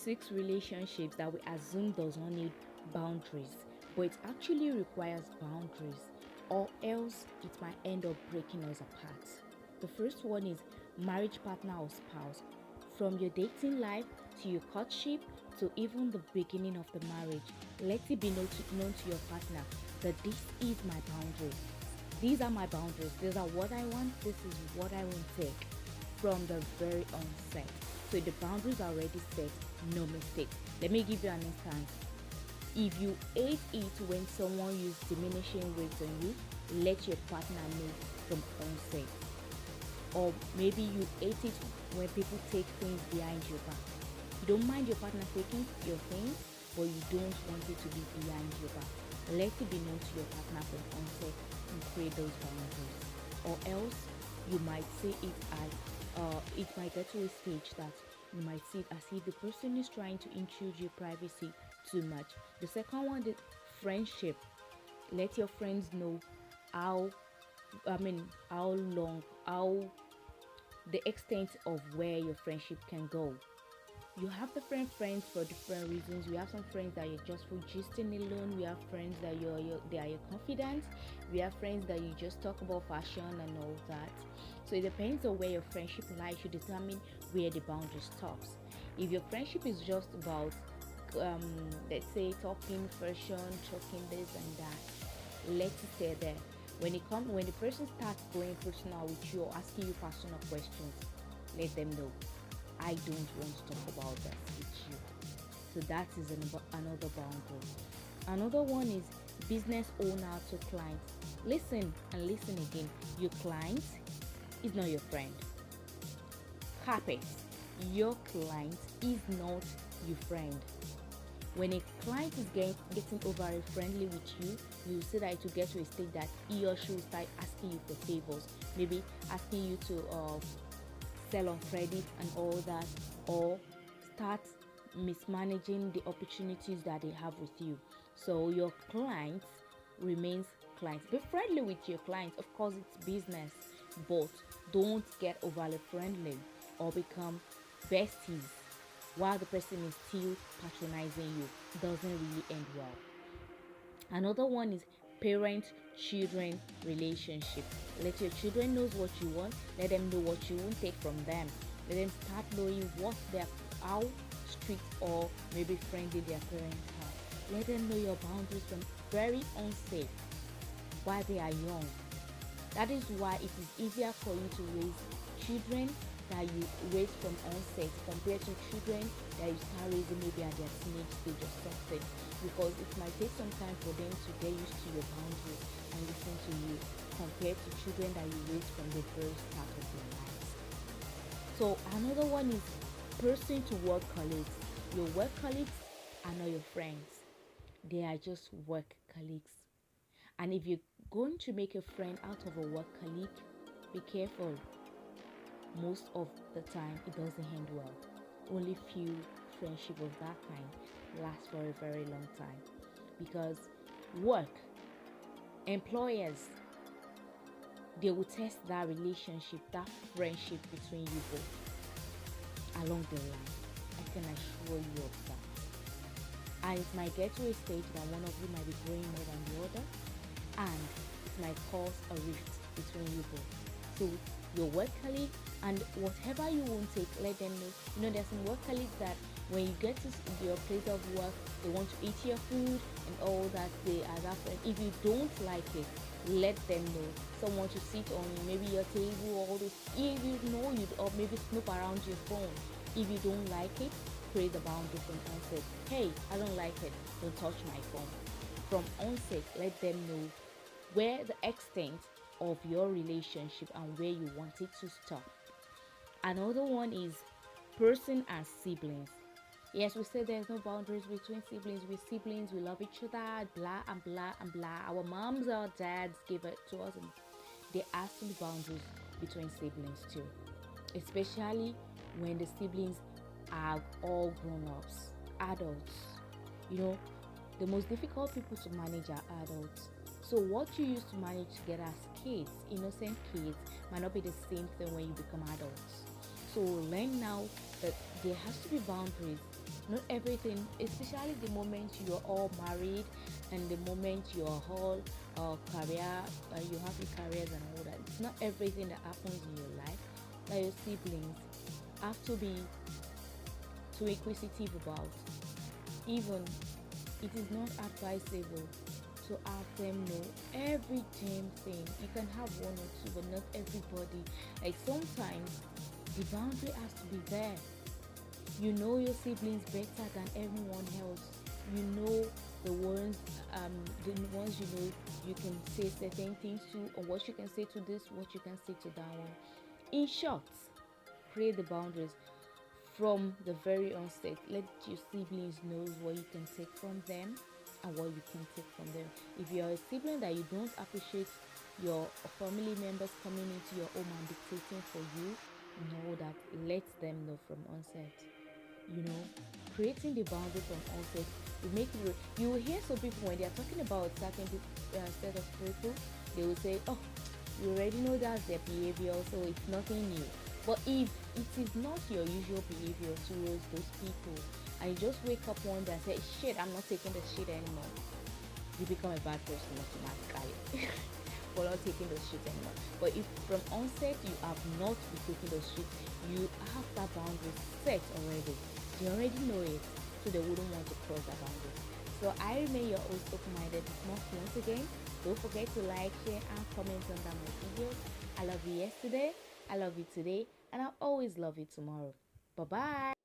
toxic relationships that we assume does not need boundaries, but it actually requires boundaries, or else it might end up breaking us apart. The first one is marriage partner or spouse. From your dating life to your courtship to even the beginning of the marriage, let it be known to your partner that this is my boundary. These are my boundaries. These are what I want. This is what I won't take from the very onset. So the boundaries are already set, no mistake. Let me give you an instance. If you hate it when someone uses diminishing weight on you, let your partner know from onset. Or maybe you hate it when people take things behind your back. You don't mind your partner taking your things, but you don't want it to be behind your back. Let it be known to your partner from onset and create those boundaries. Or else you might see it as it might get to a stage that you might see it as if the person is trying to intrude your privacy too much. The second one is friendship. Let your friends know how how long, how the extent of where your friendship can go. You have different friends for different reasons. We have some friends that you're just for gisting alone. We have friends that they are your confidants. We have friends that you just talk about fashion and all that. So it depends on where your friendship lies. You determine where the boundary stops. If your friendship is just about let's say talking fashion, talking this and that, let it stay there. When the person starts going personal with you or asking you personal questions, let them know, I don't want to talk about this with you. So that is another boundary. Another one is business owner to client. Listen and listen again. Your client is not your friend. Carpet. Your client is not your friend. When a client is getting overly friendly with you, you see that it will get to a stage that he or she will start asking you for favors. Maybe asking you to sell on credit and all that, or start mismanaging the opportunities that they have with you. So your client remains clients. Be friendly with your clients. Of course, it's business, but don't get overly friendly or become besties while the person is still patronizing you. It doesn't really end well. Another one is parent-children relationship. Let your children know what you want. Let them know what you won't take from them. Let them start knowing how strict or maybe friendly their parents are. Let them know your boundaries from very onset while they are young. That is why it is easier for you to raise children that you raise from onset compared to children that you start raising maybe at their teenage stage or something, because it might take some time for them to get used to your boundaries and listen to you compared to children that you raise from the very start of their lives. So another one is person to work colleagues. Your work colleagues are not your friends. They are just work colleagues. And if you're going to make a friend out of a work colleague, be careful. Most of the time it doesn't end well. Only few friendship of that kind last for a very long time, because work employers, they will test that relationship, that friendship between you both along the line. I can assure you of that. And it might get to a stage that one of you might be growing more than the other, and it might cause a rift between you both. So your work colleague, and whatever you won't take, let them know. There's some work colleagues that when you get to your place of work, they want to eat your food and all that. They are that friend. If you don't like it, let them know. Someone to sit on maybe your table, all this. If you know you, or maybe snoop around your phone. If you don't like it, create the boundary from onset. Hey, I don't like it. Don't touch my phone. From onset, let them know where the extent of your relationship and where you want it to stop. Another one is person and siblings. Yes, we say there's no boundaries between siblings. We're siblings, we love each other, blah and blah and blah. Our moms or dads give it to us, and there are still boundaries between siblings too. Especially when the siblings are all grown-ups, adults. The most difficult people to manage are adults. So what you used to manage together as kids, innocent kids, might not be the same thing when you become adults. So learn now that there has to be boundaries. Not everything, especially the moment you're all married and the moment you're all career, you have your careers and all that. It's not everything that happens in your life that your siblings have to be too inquisitive about. Even it is not advisable to have them know every damn thing. You can have one or two, but not everybody. Like sometimes the boundary has to be there. You know your siblings better than everyone else. You know the ones the ones you know you can say certain things to, or what you can say to this, what you can say to that one. In short, create the boundaries from the very onset. Let your siblings know what you can take from them and what you can take from them. If you're a sibling that you don't appreciate your family members coming into your home and dictating for you, know that, let them know from onset. You know, creating the boundary from onset will make it. You will hear some people when they are talking about certain set of people, they will say, "Oh, you already know that's their behavior, so it's nothing new." But if it is not your usual behavior towards those people, and you just wake up one day and say, "Shit, I'm not taking the shit anymore," you become a bad person automatically. For not taking those shit anymore. But if from onset you have not been taking those shit, you have that boundary set already. They already know it, so they wouldn't want to cross that boundary. So I remain your host, open-minded. Once again, don't forget to like, share, and comment under my videos. I love you yesterday, I love you today, and I'll always love you tomorrow. Bye bye.